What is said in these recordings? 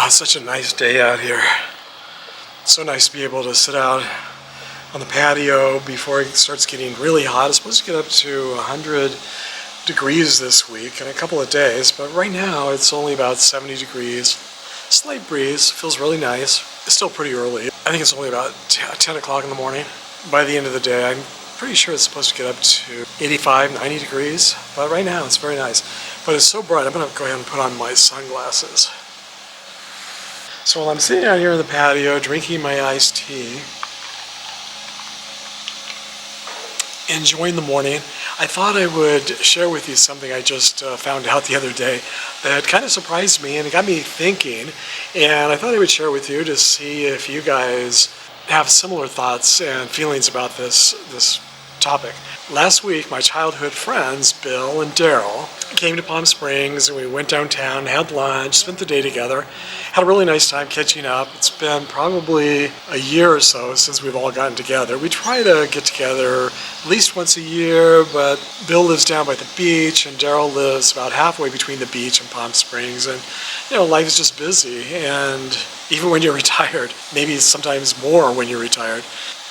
It's such a nice day out here. It's so nice to be able to sit out on the patio before it starts getting really hot. It's supposed to get up to 100 degrees this week in a couple of days, but right now it's only about 70 degrees. Slight breeze, feels really nice. It's still pretty early. I think it's only about 10 o'clock in the morning. By the end of the day, I'm pretty sure it's supposed to get up to 85, 90 degrees, but right now it's very nice. But it's so bright, I'm gonna go ahead and put on my sunglasses. So while I'm sitting out here in the patio, drinking my iced tea, enjoying the morning, I thought I would share with you something I just found out the other day that kind of surprised me and it got me thinking, and I thought I would share with you to see if you guys have similar thoughts and feelings about this topic. Last week, my childhood friends, Bill and Daryl, came to Palm Springs and we went downtown, had lunch, spent the day together, had a really nice time catching up. It's been probably a year or so since we've all gotten together. We try to get together at least once a year, but Bill lives down by the beach and Daryl lives about halfway between the beach and Palm Springs, and life is just busy, and even when you're retired, maybe sometimes more when you're retired.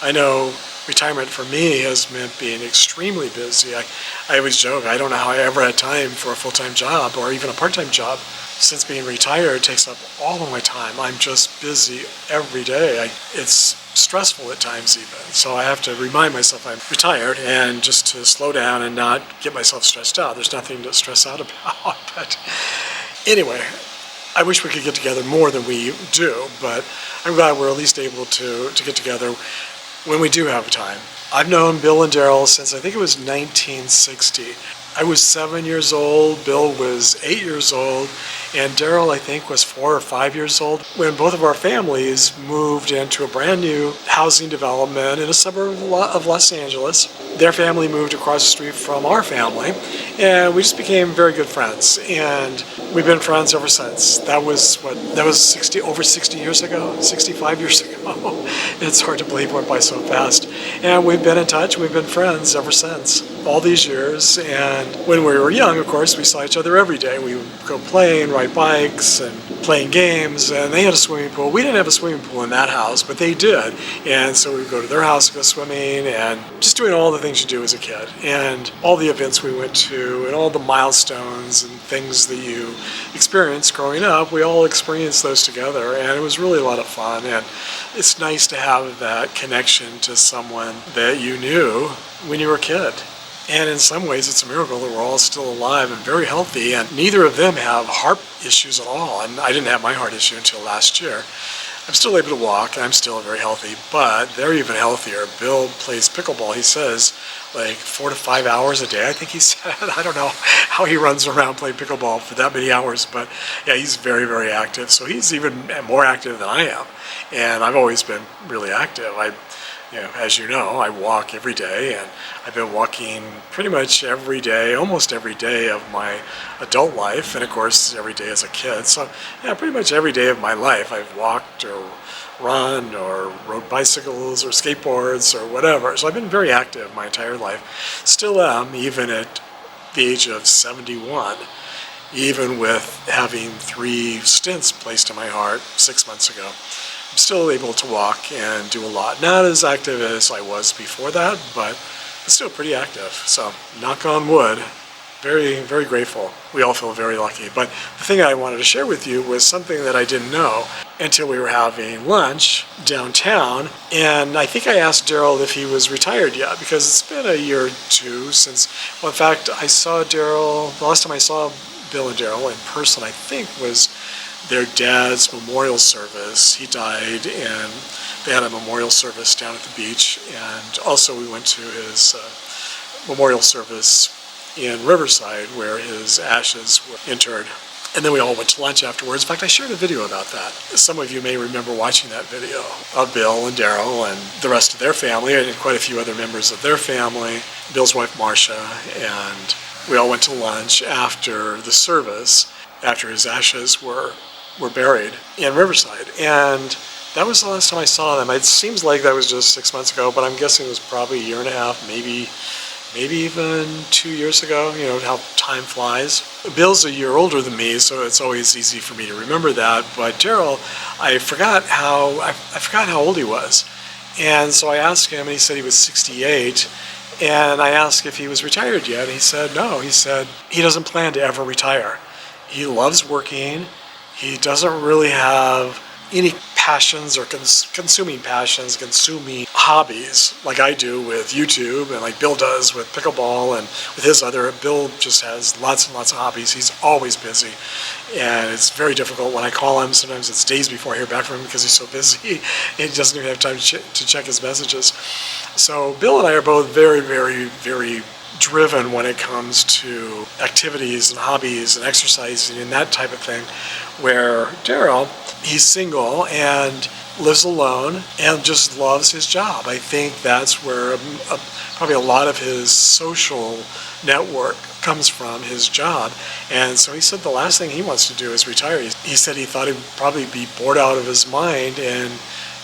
I know retirement for me has meant being extremely busy. I always joke, I don't know how I ever had time for a full-time job or even a part-time job. Since being retired takes up all of my time. I'm just busy every day. It's stressful at times even. So I have to remind myself I'm retired and just to slow down and not get myself stressed out. There's nothing to stress out about. But anyway, I wish we could get together more than we do, but I'm glad we're at least able to get together when we do have time. I've known Bill and Daryl since I think it was 1960. I was 7 years old, Bill was 8 years old, and Daryl I think was 4 or 5 years old when both of our families moved into a brand new housing development in a suburb of Los Angeles. Their family moved across the street from our family, and we just became very good friends, and we've been friends ever since. That was over 60 years ago, 65 years ago. It's hard to believe it went by so fast. And we've been in touch, we've been friends ever since, all these years. And when we were young, of course, we saw each other every day. We would go playing, ride bikes, and playing games, and they had a swimming pool. We didn't have a swimming pool in that house, but they did. And so we'd go to their house to go swimming, and just doing all the things you do as a kid. And all the events we went to, and all the milestones and things that you experienced growing up, we all experienced those together, and it was really a lot of fun. And it's nice to have that connection to someone that you knew when you were a kid. And in some ways, it's a miracle that we're all still alive and very healthy, and neither of them have heart issues at all. And I didn't have my heart issue until last year. I'm still able to walk, and I'm still very healthy, but they're even healthier. Bill plays pickleball, he says, like 4 to 5 hours a day, I think he said. I don't know how he runs around playing pickleball for that many hours, but yeah, he's very, very active. So he's even more active than I am. And I've always been really active. As you know, I walk every day, and I've been walking pretty much every day, almost every day of my adult life, and of course every day as a kid. So yeah, pretty much every day of my life I've walked or run or rode bicycles or skateboards or whatever. So I've been very active my entire life. Still am, even at the age of 71, even with having 3 stents placed in my heart 6 months ago. I'm still able to walk and do a lot. Not as active as I was before that, but still pretty active. So knock on wood, very, very grateful. We all feel very lucky. But the thing I wanted to share with you was something that I didn't know until we were having lunch downtown. And I think I asked Daryl if he was retired yet, because it's been a year or two since, well, in fact, I saw Daryl, the last time I saw Bill and Daryl in person, I think was their dad's memorial service. He died, and they had a memorial service down at the beach, and also we went to his memorial service in Riverside where his ashes were interred. And then we all went to lunch afterwards. In fact, I shared a video about that. Some of you may remember watching that video of Bill and Daryl and the rest of their family, and quite a few other members of their family, Bill's wife Marcia, and we all went to lunch after the service, after his ashes were buried in Riverside. And that was the last time I saw them. It seems like that was just 6 months ago, but I'm guessing it was probably a year and a half, maybe maybe even 2 years ago. You know how time flies. Bill's a year older than me, so it's always easy for me to remember that. But Daryl, I forgot how old he was, and so I asked him, and he said he was 68. And I asked if he was retired yet, and he said no. He said he doesn't plan to ever retire. He loves working. He doesn't really have any passions or consuming hobbies like I do with YouTube and like Bill does with pickleball and with his other. Bill just has lots and lots of hobbies. He's always busy, and it's very difficult when I call him. Sometimes it's days before I hear back from him because he's so busy. He doesn't even have time to check his messages. So Bill and I are both very, very, very driven when it comes to activities and hobbies and exercising and that type of thing, where Daryl, he's single and lives alone and just loves his job. I think that's where probably a lot of his social network comes from, his job. And so he said the last thing he wants to do is retire. He said he thought he'd probably be bored out of his mind and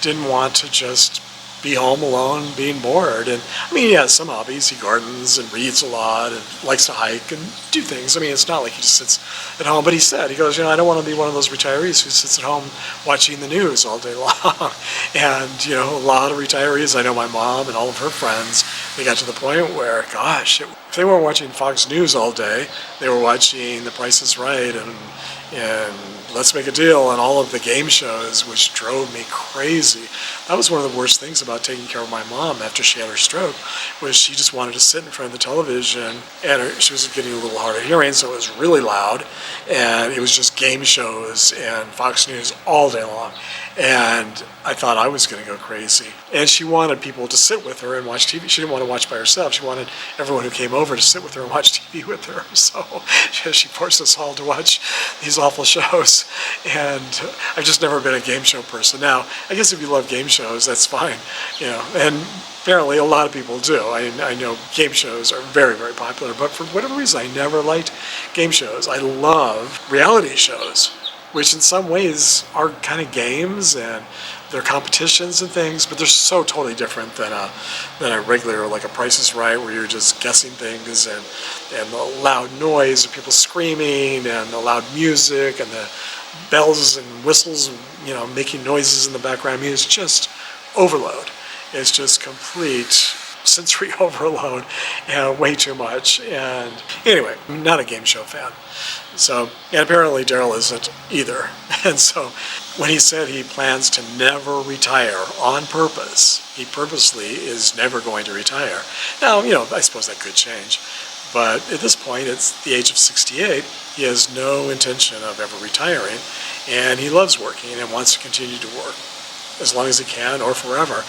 didn't want to just be home alone being bored. And I mean, he has some hobbies. He gardens and reads a lot and likes to hike and do things. I mean, it's not like he just sits at home. But he goes, I don't want to be one of those retirees who sits at home watching the news all day long. And, a lot of retirees, I know my mom and all of her friends, they got to the point where, gosh, if they weren't watching Fox News all day, they were watching The Price is Right and Let's Make a Deal and all of the game shows, which drove me crazy. That was one of the worst things about taking care of my mom after she had her stroke, was she just wanted to sit in front of the television, and she was getting a little hard of hearing, so it was really loud, and it was just game shows and Fox News all day long. And I thought I was going to go crazy. And she wanted people to sit with her and watch TV. She didn't want to watch by herself. She wanted everyone who came over to sit with her and watch TV with her. So she forced us all to watch these awful shows. And I've just never been a game show person. Now, I guess if you love game shows, that's fine. And apparently a lot of people do. I know game shows are very, very popular. But for whatever reason, I never liked game shows. I love reality shows, which in some ways are kind of games and they're competitions and things, but they're so totally different than a regular, like a Price is Right, where you're just guessing things and the loud noise of people screaming and the loud music and the bells and whistles, making noises in the background. I mean, it's just overload. It's just complete sensory overload and way too much. And anyway, I'm not a game show fan. So, and apparently Daryl isn't either. And so when he said he plans to never retire on purpose, he purposely is never going to retire. Now, I suppose that could change. But at this point, it's the age of 68. He has no intention of ever retiring. And he loves working and wants to continue to work as long as he can or forever.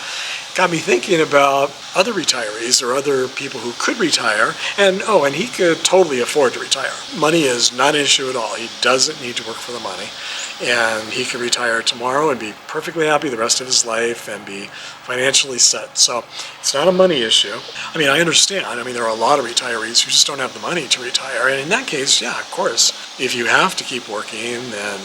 Got me thinking about other retirees or other people who could retire, and he could totally afford to retire. Money is not an issue at all. He doesn't need to work for the money, and he could retire tomorrow and be perfectly happy the rest of his life and be financially set. So it's not a money issue. I mean, I understand. There are a lot of retirees who just don't have the money to retire, and in that case, yeah, of course, if you have to keep working, then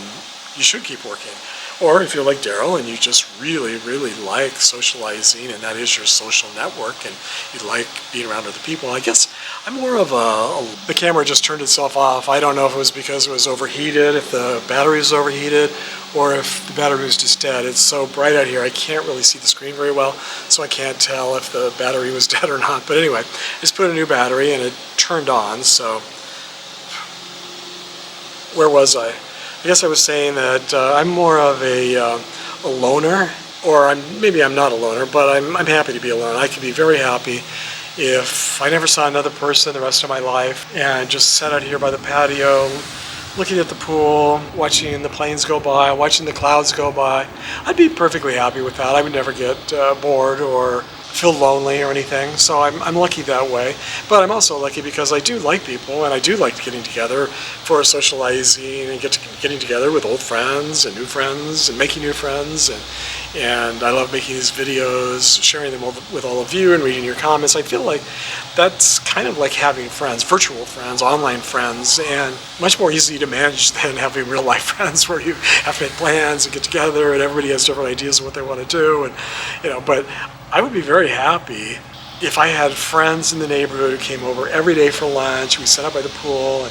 you should keep working. Or if you're like Daryl and you just really, really like socializing and that is your social network and you like being around other people, I guess I'm more of the camera just turned itself off. I don't know if it was because it was overheated, if the battery was overheated, or if the battery was just dead. It's so bright out here I can't really see the screen very well, so I can't tell if the battery was dead or not. But anyway, I just put a new battery and it turned on, so where was I? I guess I was saying that I'm more of a loner, or maybe I'm not a loner, but I'm happy to be alone. I could be very happy if I never saw another person the rest of my life and just sat out here by the patio, looking at the pool, watching the planes go by, watching the clouds go by. I'd be perfectly happy with that. I would never get bored or feel lonely or anything, so I'm lucky that way. But I'm also lucky because I do like people and I do like getting together for socializing and getting together with old friends and new friends and making new friends, and I love making these videos, sharing them with all of you and reading your comments. I feel like that's kind of like having friends, virtual friends, online friends, and much more easy to manage than having real life friends where you have to make plans and get together and everybody has different ideas of what they want to do, and but I would be very happy if I had friends in the neighborhood who came over every day for lunch, we sat out by the pool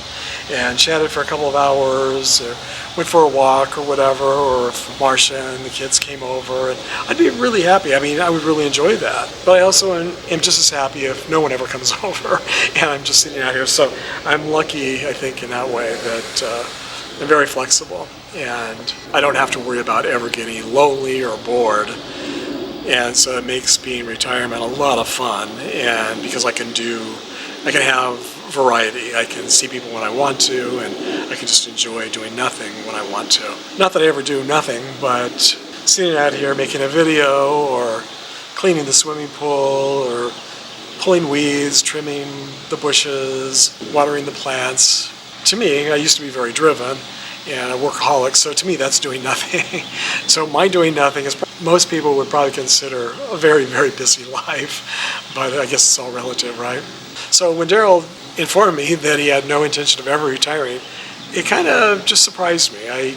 and chatted for a couple of hours, or went for a walk or whatever, or if Marcia and the kids came over, and I'd be really happy. I mean, I would really enjoy that. But I also am just as happy if no one ever comes over and I'm just sitting out here. So I'm lucky, I think, in that way that I'm very flexible and I don't have to worry about ever getting lonely or bored. And so it makes being in retirement a lot of fun, and because I can have variety. I can see people when I want to, and I can just enjoy doing nothing when I want to. Not that I ever do nothing, but sitting out here making a video, or cleaning the swimming pool, or pulling weeds, trimming the bushes, watering the plants. To me, I used to be very driven and a workaholic, so to me that's doing nothing. So my doing nothing is, most people would probably consider a very, very busy life, but I guess it's all relative, right? So when Daryl informed me that he had no intention of ever retiring, it kind of just surprised me. I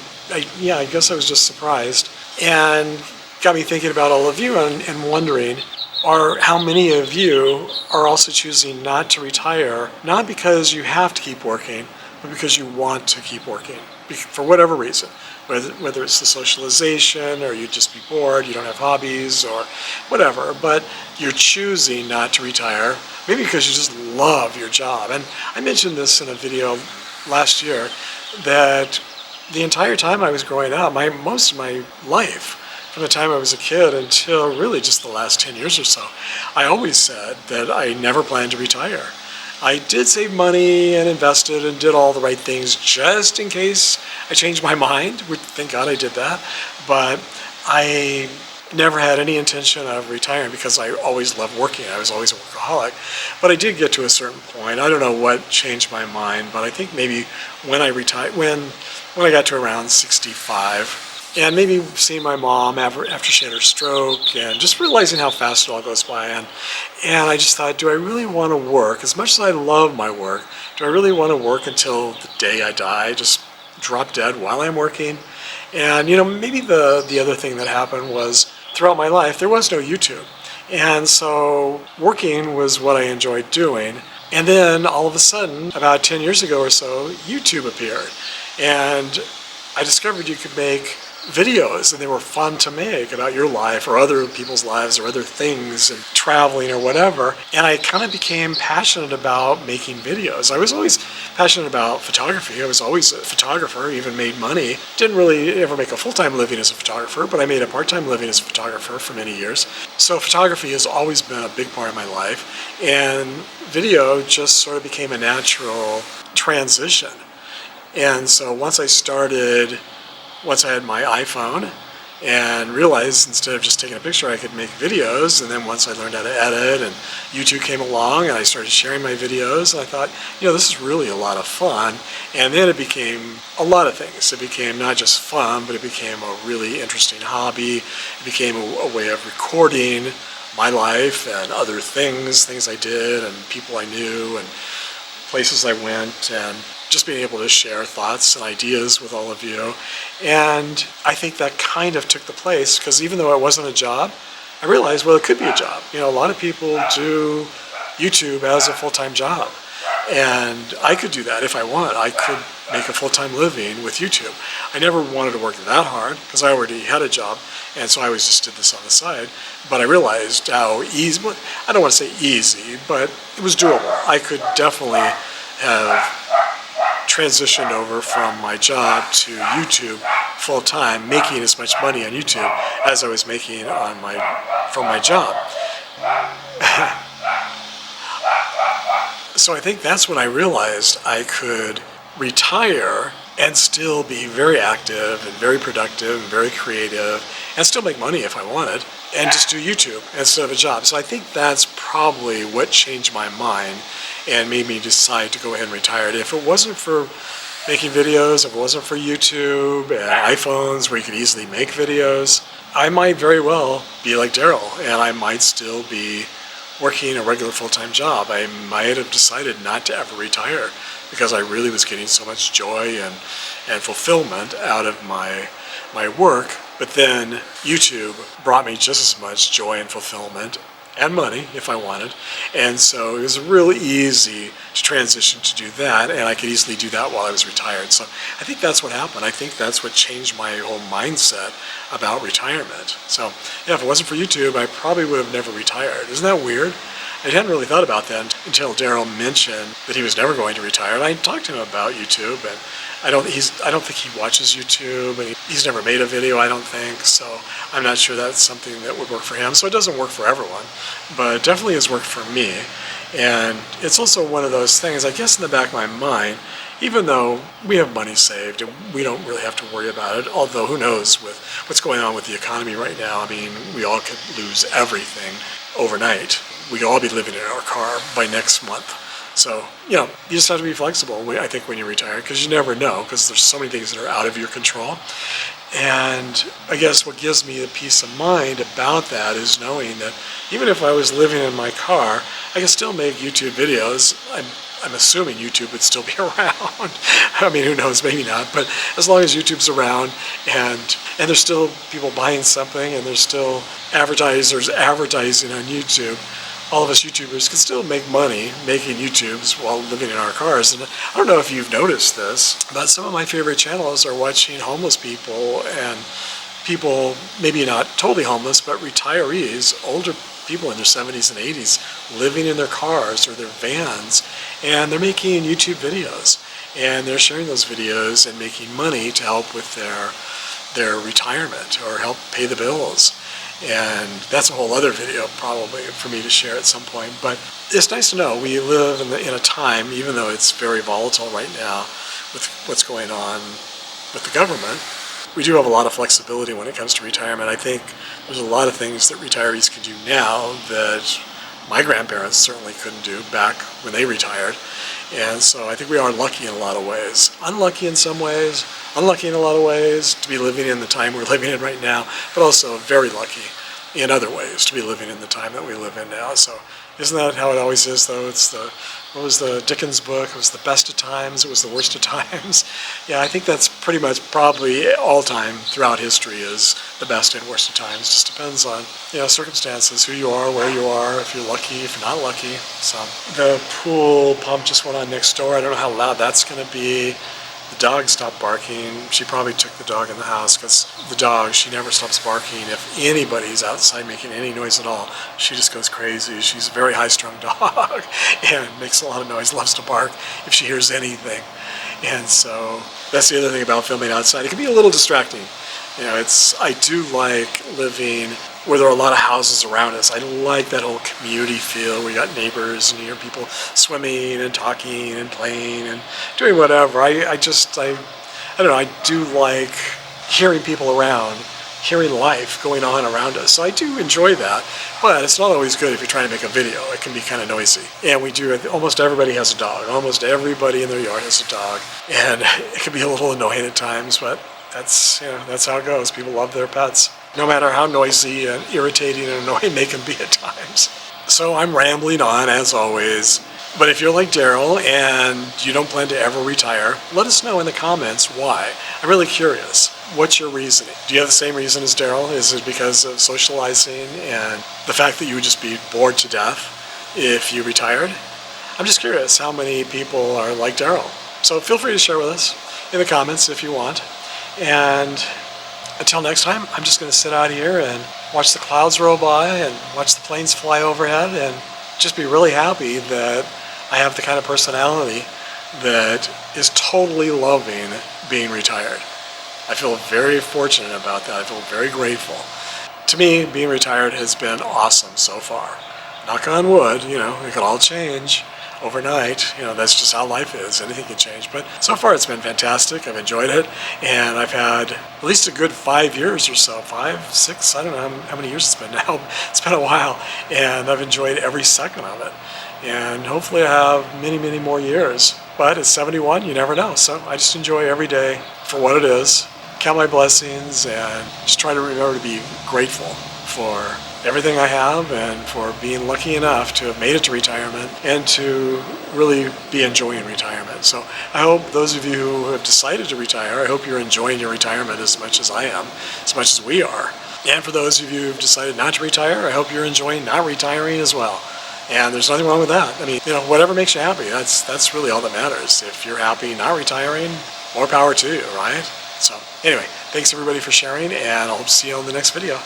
guess I was just surprised, and got me thinking about all of you and wondering, how many of you are also choosing not to retire, not because you have to keep working, but because you want to keep working, for whatever reason, whether it's the socialization, or you just be bored, you don't have hobbies, or whatever, but you're choosing not to retire, maybe because you just love your job. And I mentioned this in a video last year, that the entire time I was growing up, most of my life, from the time I was a kid until really just the last 10 years or so, I always said that I never planned to retire. I did save money and invested and did all the right things just in case I changed my mind. Thank God I did that. But I never had any intention of retiring because I always loved working. I was always a workaholic. But I did get to a certain point. I don't know what changed my mind, but I think maybe when I retired, when I got to around 65, and maybe seeing my mom after she had her stroke, and just realizing how fast it all goes by. And I just thought, do I really want to work? As much as I love my work, do I really want to work until the day I die, just drop dead while I'm working? And maybe the other thing that happened was, throughout my life, there was no YouTube. And so working was what I enjoyed doing. And then all of a sudden, about 10 years ago or so, YouTube appeared. And I discovered you could make videos, and they were fun to make, about your life or other people's lives or other things, and traveling or whatever. And I kind of became passionate about making videos. I was always passionate about photography. I was always a photographer, even made money. Didn't really ever make a full-time living as a photographer, but I made a part-time living as a photographer for many years. So photography has always been a big part of my life, and video just sort of became a natural transition. And so once I had my iPhone and realized instead of just taking a picture, I could make videos, and then once I learned how to edit, and YouTube came along, and I started sharing my videos, and I thought, this is really a lot of fun. And then it became a lot of things. It became not just fun, but it became a really interesting hobby. It became a way of recording my life and other things I did, and people I knew, and places I went, and just being able to share thoughts and ideas with all of you. And I think that kind of took the place, because even though it wasn't a job, I realized, well, it could be a job. A lot of people do YouTube as a full-time job. And I could do that if I want. I could make a full-time living with YouTube. I never wanted to work that hard because I already had a job, and so I always just did this on the side. But I realized how easy, I don't want to say easy, but it was doable. I could definitely have transitioned over from my job to YouTube full-time, making as much money on YouTube as I was making from my job. So I think that's when I realized I could retire and still be very active and very productive and very creative, and still make money if I wanted, and just do YouTube instead of a job. So I think that's probably what changed my mind and made me decide to go ahead and retire. If it wasn't for making videos, if it wasn't for YouTube and iPhones where you could easily make videos, I might very well be like Daryl, and I might still be working a regular full-time job. I might have decided not to ever retire because I really was getting so much joy and fulfillment out of my work. But then YouTube brought me just as much joy and fulfillment and money if I wanted. And so it was really easy to transition to do that, and I could easily do that while I was retired. So I think that's what happened. I think that's what changed my whole mindset about retirement. So yeah, if it wasn't for YouTube, I probably would have never retired. Isn't that weird? I hadn't really thought about that until Daryl mentioned that he was never going to retire. And I talked to him about YouTube, and I don't think he watches YouTube, and he's never made a video, I don't think. So I'm not sure that's something that would work for him. So it doesn't work for everyone, but it definitely has worked for me. And it's also one of those things, I guess in the back of my mind, even though we have money saved and we don't really have to worry about it, although who knows with what's going on with the economy right now. I mean, we all could lose everything overnight. We could all be living in our car by next month. So, you just have to be flexible, I think, when you retire, because you never know, because there's so many things that are out of your control. And I guess what gives me the peace of mind about that is knowing that even if I was living in my car, I can still make YouTube videos. I'm assuming YouTube would still be around. I mean, who knows, maybe not. But as long as YouTube's around and there's still people buying something and there's still advertisers advertising on YouTube, all of us YouTubers can still make money making YouTubes while living in our cars. And I don't know if you've noticed this, but some of my favorite channels are watching homeless people and people, maybe not totally homeless, but retirees, older people in their 70s and 80s, living in their cars or their vans, and they're making YouTube videos. And they're sharing those videos and making money to help with their retirement or help pay the bills. And that's a whole other video probably for me to share at some point. But it's nice to know we live in a time, even though it's very volatile right now with what's going on with the government, we do have a lot of flexibility when it comes to retirement. I think there's a lot of things that retirees can do now that my grandparents certainly couldn't do back when they retired. And so I think we are lucky in a lot of ways. Unlucky in some ways, unlucky in a lot of ways to be living in the time we're living in right now, but also very lucky in other ways to be living in the time that we live in now. So isn't that how it always is, though? It's what was the Dickens book? It was the best of times, it was the worst of times. Yeah, I think that's pretty much probably all time throughout history is the best and worst of times. Just depends on, circumstances, who you are, where you are, if you're lucky, if you're not lucky. So the pool pump just went on next door. I don't know how loud that's going to be. The dog stopped barking. She probably took the dog in the house because the dog, she never stops barking. If anybody's outside making any noise at all, she just goes crazy. She's a very high-strung dog and makes a lot of noise, loves to bark if she hears anything. And so that's the other thing about filming outside. It can be a little distracting. I do like living where there are a lot of houses around us. I like that whole community feel where you got neighbors and you hear people swimming and talking and playing and doing whatever. I don't know, I do like hearing people around, hearing life going on around us. So I do enjoy that, but it's not always good if you're trying to make a video. It can be kind of noisy. And almost everybody has a dog. Almost everybody in their yard has a dog. And it can be a little annoying at times, but that's how it goes. People love their pets, no matter how noisy and irritating and annoying they can be at times. So I'm rambling on, as always. But if you're like Daryl and you don't plan to ever retire, let us know in the comments why. I'm really curious. What's your reasoning? Do you have the same reason as Daryl? Is it because of socializing and the fact that you would just be bored to death if you retired? I'm just curious how many people are like Daryl. So feel free to share with us in the comments if you want. And until next time, I'm just going to sit out here and watch the clouds roll by and watch the planes fly overhead and just be really happy that I have the kind of personality that is totally loving being retired. I feel very fortunate about that. I feel very grateful. To me, being retired has been awesome so far. Knock on wood, it could all change overnight. That's just how life is. Anything can change. But so far it's been fantastic. I've enjoyed it. And I've had at least a good 5 years or so. 5, 6, I don't know how many years it's been now. It's been a while. And I've enjoyed every second of it. And hopefully I have many, many more years. But at 71, you never know. So I just enjoy every day for what it is. Count my blessings and just try to remember to be grateful for everything I have and for being lucky enough to have made it to retirement and to really be enjoying retirement. So I hope those of you who have decided to retire, I hope you're enjoying your retirement as much as I am, as much as we are. And for those of you who've decided not to retire, I hope you're enjoying not retiring as well. And there's nothing wrong with that. I mean, whatever makes you happy, that's really all that matters. If you're happy not retiring, more power to you, right? So anyway, thanks everybody for sharing, and I hope to see you on the next video.